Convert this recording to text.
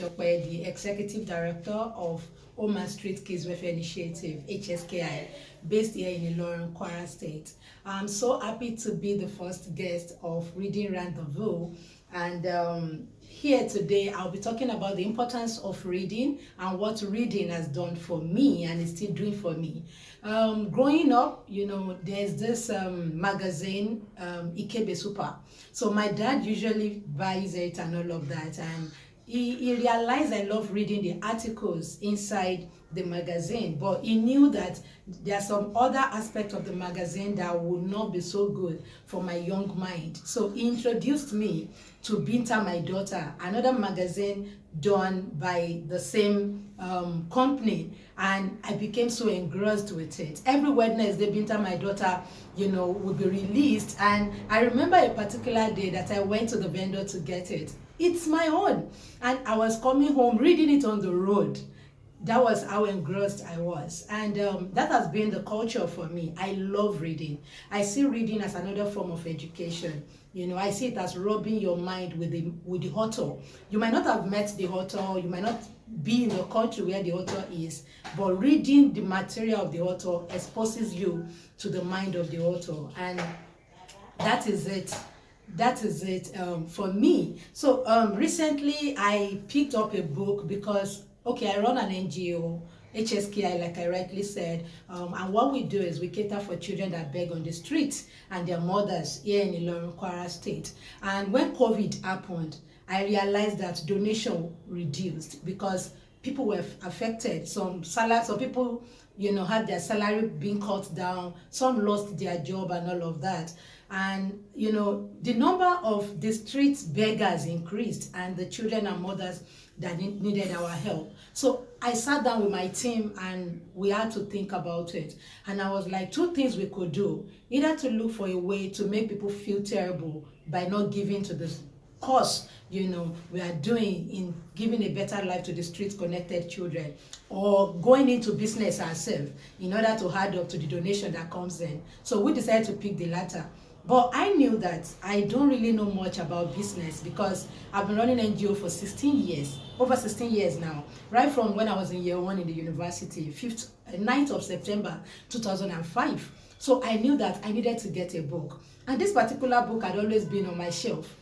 Omisope, the Executive Director of Oman Street Kids Welfare Initiative, HSKi, based here in Ilorin, Kwara State. I'm so happy to be the first guest of Reading Rendezvous, and here today I'll be talking about the importance of reading and what reading has done for me and is still doing for me. Growing up, there's this magazine, Ikebe Super. So my dad usually buys it and all of that, and he realized I love reading the articles inside the magazine, but he knew that there are some other aspects of the magazine that would not be so good for my young mind. So he introduced me to Binta, my daughter, another magazine done by the same company, and I became so engrossed with it. Every Wednesday, Binta, my daughter, would be released, and I remember a particular day that I went to the vendor to get it. It's my own, and I was coming home reading it on the road. That was how engrossed I was, and that has been the culture for me. I love reading. I see reading as another form of education. I see it as rubbing your mind with the author. You might not have met the author, you might not be in the country where the author is, but reading the material of the author exposes you to the mind of the author, and that is it. For me. So recently I picked up a book because I run an NGO, HSKi, like I rightly said, and what we do is we cater for children that beg on the streets and their mothers here in Ilorin, Kwara State. And when COVID happened, I realized that donation reduced because people were affected. Some people, had their salary being cut down. Some lost their job and all of that. And, the number of the street beggars increased, and the children and mothers that needed our help. So I sat down with my team and we had to think about it. And I was like, two things we could do: either to look for a way to make people feel terrible by not giving to this cause we are doing in giving a better life to the street connected children, or going into business ourselves in order to add up to the donation that comes in. So we decided to pick the latter. But I knew that I don't really know much about business because I've been running NGO for 16 years, over 16 years now, right from when I was in year 1 in the university, 9th of September 2005. So I knew that I needed to get a book. And this particular book had always been on my shelf.